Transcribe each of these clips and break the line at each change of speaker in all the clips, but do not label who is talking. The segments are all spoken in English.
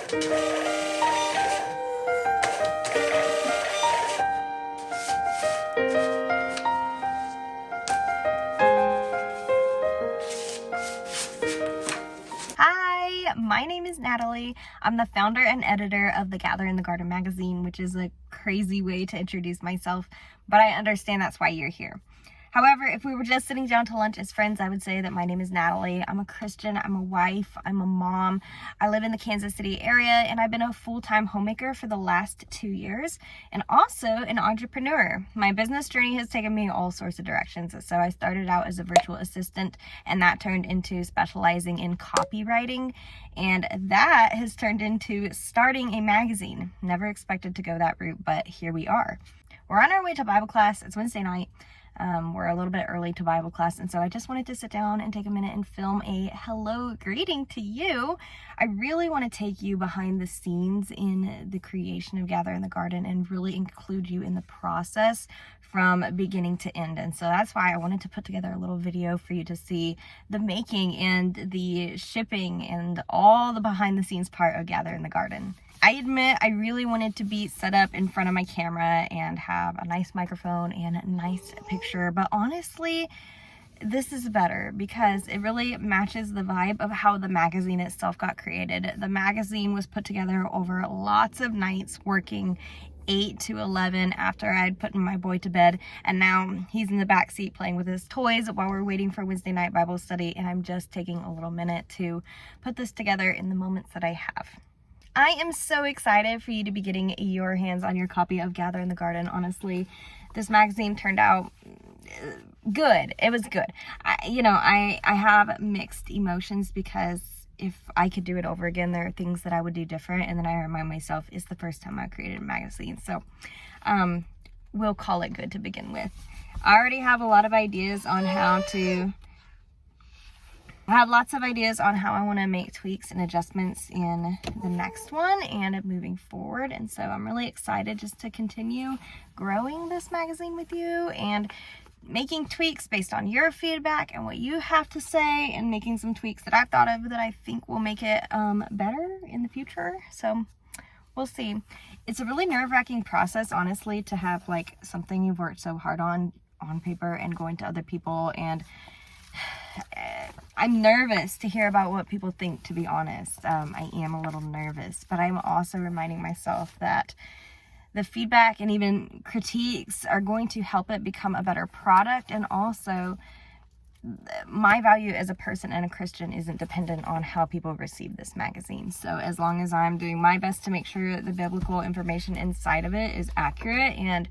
Hi, my name is Natalie. I'm the founder and editor of the Gather in the Garden magazine, which is a crazy way to introduce myself, but I understand that's why you're here. However, if we were just sitting down to lunch as friends, I would say that my name is Natalie. I'm a Christian, I'm a wife, I'm a mom. I live in the Kansas City area, and I've been a full-time homemaker for the last 2 years, and also an entrepreneur. My business journey has taken me all sorts of directions. So I started out as a virtual assistant, and that turned into specializing in copywriting, and that has turned into starting a magazine. Never expected to go that route, but here we are. We're on our way to Bible class. It's Wednesday night. We're a little bit early to Bible class, and so I just wanted to sit down and take a minute and film a hello greeting to you. I really want to take you behind the scenes in the creation of Gather in the Garden and really include you in the process from beginning to end. And so that's why I wanted to put together a little video for you to see the making and the shipping and all the behind the scenes part of Gather in the Garden. I admit I really wanted to be set up in front of my camera and have a nice microphone and a nice picture, but honestly, this is better because it really matches the vibe of how the magazine itself got created. The magazine was put together over lots of nights working 8 to 11 after I'd put my boy to bed, and now he's in the back seat playing with his toys while we're waiting for Wednesday night Bible study, and I'm just taking a little minute to put this together in the moments that I have. I am so excited for you to be getting your hands on your copy of Gather in the Garden. Honestly, this magazine turned out good. It was good. I have mixed emotions because if I could do it over again, there are things that I would do different. And then I remind myself, it's the first time I created a magazine. So we'll call it good to begin with. I already have a lot of ideas on how to... I have lots of ideas on how I want to make tweaks and adjustments in the next one and moving forward. And so I'm really excited just to continue growing this magazine with you and making tweaks based on your feedback and what you have to say, and making some tweaks that I've thought of that I think will make it better in the future. So we'll see. It's a really nerve-wracking process, honestly, to have like something you've worked so hard on paper and going to other people, and I'm nervous to hear about what people think, to be honest. I am a little nervous, but I'm also reminding myself that the feedback and even critiques are going to help it become a better product. And also, my value as a person and a Christian isn't dependent on how people receive this magazine. So as long as I'm doing my best to make sure the biblical information inside of it is accurate and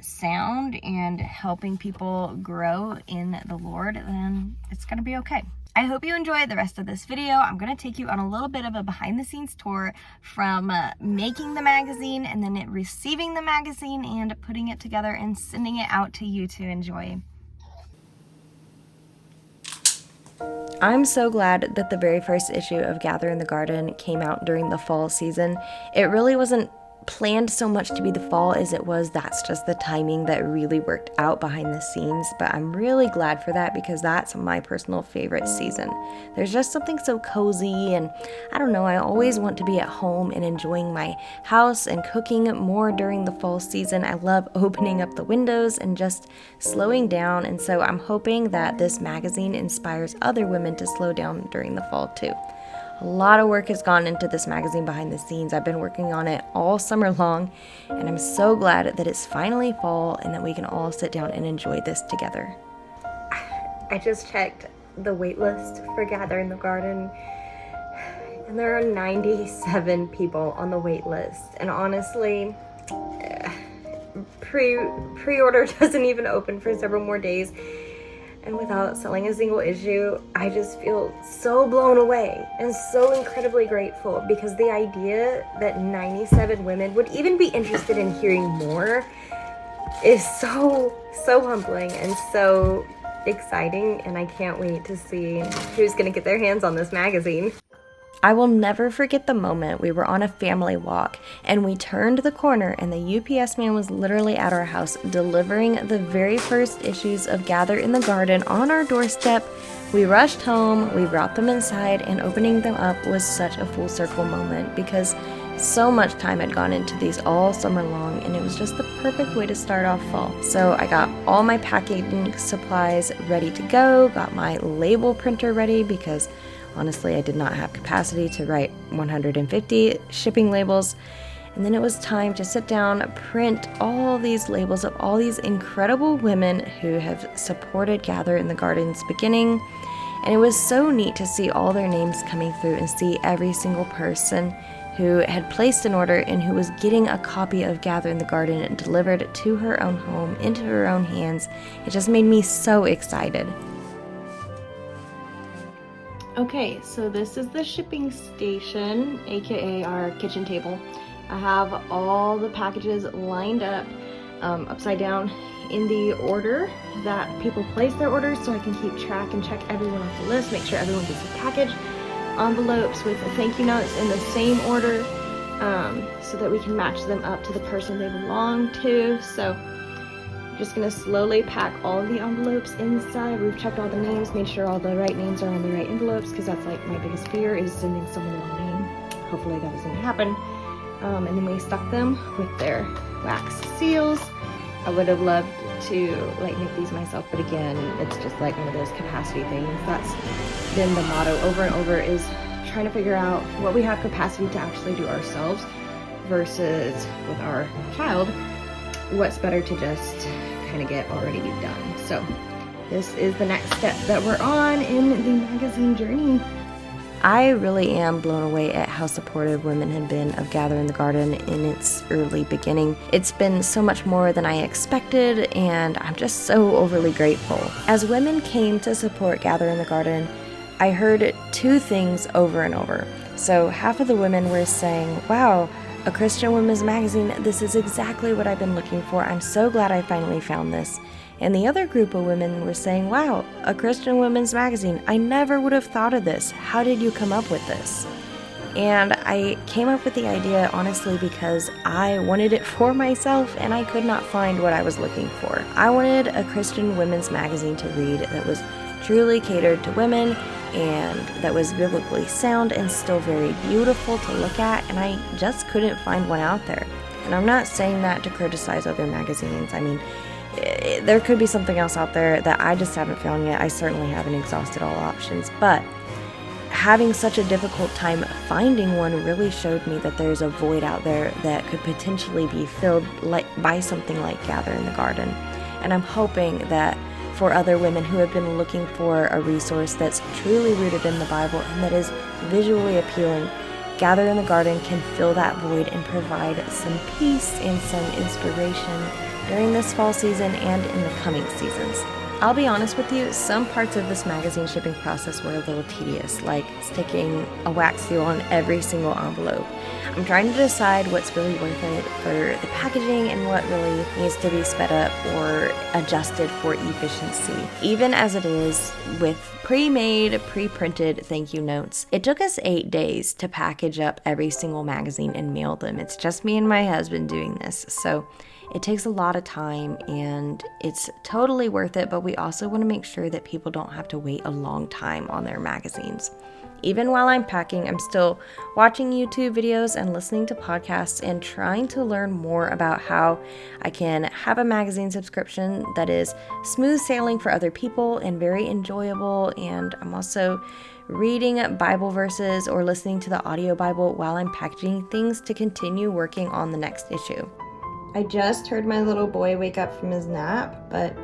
sound and helping people grow in the Lord, then it's going to be okay. I hope you enjoyed the rest of this video. I'm going to take you on a little bit of a behind the scenes tour from making the magazine and then receiving the magazine and putting it together and sending it out to you to enjoy. I'm so glad that the very first issue of Gather in the Garden came out during the fall season. It really wasn't planned so much to be the fall as it was that's just the timing that really worked out behind the scenes, but I'm really glad for that because that's my personal favorite season. There's just something so cozy, and I don't know, I always want to be at home and enjoying my house and cooking more during the fall season. I love opening up the windows and just slowing down, and so I'm hoping that this magazine inspires other women to slow down during the fall too. A lot of work has gone into this magazine behind the scenes. I've been working on it all summer long, and I'm so glad that it's finally fall and that we can all sit down and enjoy this together. I just checked the wait list for Gather in the Garden, and there are 97 people on the wait list. And honestly, pre-order doesn't even open for several more days. And without selling a single issue, I just feel so blown away and so incredibly grateful, because the idea that 97 women would even be interested in hearing more is so humbling and so exciting, and I can't wait to see who's going to get their hands on this magazine. I will never forget the moment we were on a family walk and we turned the corner and the UPS man was literally at our house delivering the very first issues of Gather in the Garden on our doorstep We rushed home, we brought them inside, and opening them up was such a full circle moment because so much time had gone into these all summer long, and it was just the perfect way to start off fall. So I got all my packing supplies ready to go, got my label printer ready because honestly I did not have capacity to write 150 shipping labels. And then it was time to sit down, print all these labels of all these incredible women who have supported Gather in the Garden's beginning. And it was so neat to see all their names coming through and see every single person who had placed an order and who was getting a copy of Gather in the Garden and delivered to her own home, into her own hands. It just made me so excited. Okay, so this is the shipping station, aka our kitchen table. I have all the packages lined up upside down in the order that people place their orders, so I can keep track and check everyone off the list, make sure everyone gets a package. Envelopes with thank you notes in the same order, so that we can match them up to the person they belong to. So I'm just gonna slowly pack all of the envelopes inside. We've checked all the names, made sure all the right names are on the right envelopes, because that's like my biggest fear, is sending someone the wrong name. Hopefully that doesn't happen. And then we stuck them with their wax seals. I would have loved to like make these myself, but again, it's just like one of those capacity things. That's been the motto over and over, is trying to figure out what we have capacity to actually do ourselves versus with our child, what's better to just kind of get already done. So this is the next step that we're on in the magazine journey. I really am blown away at how supportive women have been of Gather in the Garden in its early beginning. It's been so much more than I expected, and I'm just so overly grateful. As women came to support Gather in the Garden, I heard two things over and over. So half of the women were saying, wow, a Christian women's magazine, this is exactly what I've been looking for. I'm so glad I finally found this. And the other group of women were saying, wow, a Christian women's magazine. I never would have thought of this. How did you come up with this? And I came up with the idea, honestly, because I wanted it for myself and I could not find what I was looking for. I wanted a Christian women's magazine to read that was truly catered to women and that was biblically sound and still very beautiful to look at, and I just couldn't find one out there. And I'm not saying that to criticize other magazines. I mean, there could be something else out there that I just haven't found yet. I certainly haven't exhausted all options, but having such a difficult time finding one really showed me that there's a void out there that could potentially be filled by something like Gather in the Garden. And I'm hoping that for other women who have been looking for a resource that's truly rooted in the Bible and that is visually appealing, Gather in the Garden can fill that void and provide some peace and some inspiration during this fall season and in the coming seasons. I'll be honest with you, some parts of this magazine shipping process were a little tedious, like sticking a wax seal on every single envelope. I'm trying to decide what's really worth it for the packaging and what really needs to be sped up or adjusted for efficiency. Even as it is with pre-made, pre-printed thank you notes, it took us 8 days to package up every single magazine and mail them. It's just me and my husband doing this, so it takes a lot of time and it's totally worth it, but we also want to make sure that people don't have to wait a long time on their magazines. Even while I'm packing, I'm still watching YouTube videos and listening to podcasts and trying to learn more about how I can have a magazine subscription that is smooth sailing for other people and very enjoyable. And I'm also reading Bible verses or listening to the audio Bible while I'm packaging things to continue working on the next issue. I just heard my little boy wake up from his nap, but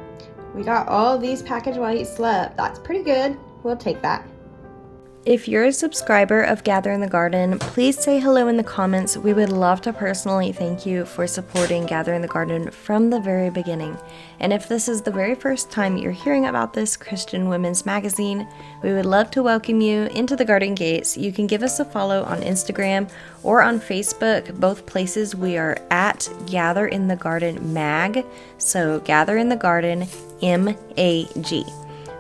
we got all these packaged while he slept. That's pretty good. We'll take that. If you're a subscriber of Gather in the Garden, please say hello in the comments. We would love to personally thank you for supporting Gather in the Garden from the very beginning. And if this is the very first time you're hearing about this Christian women's magazine, we would love to welcome you into the Garden Gates. You can give us a follow on Instagram or on Facebook. Both places we are at Gather in the Garden Mag. So Gather in the Garden MAG.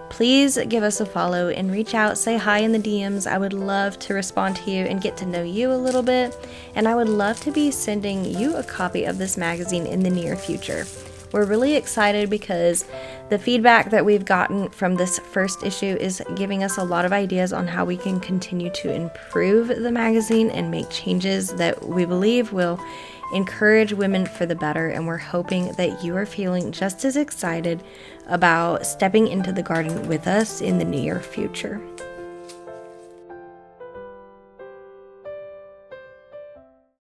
Please give us a follow and reach out, say hi in the DMs. I would love to respond to you and get to know you a little bit. And I would love to be sending you a copy of this magazine in the near future. We're really excited because the feedback that we've gotten from this first issue is giving us a lot of ideas on how we can continue to improve the magazine and make changes that we believe will encourage women for the better. And we're hoping that you are feeling just as excited about stepping into the garden with us in the near future.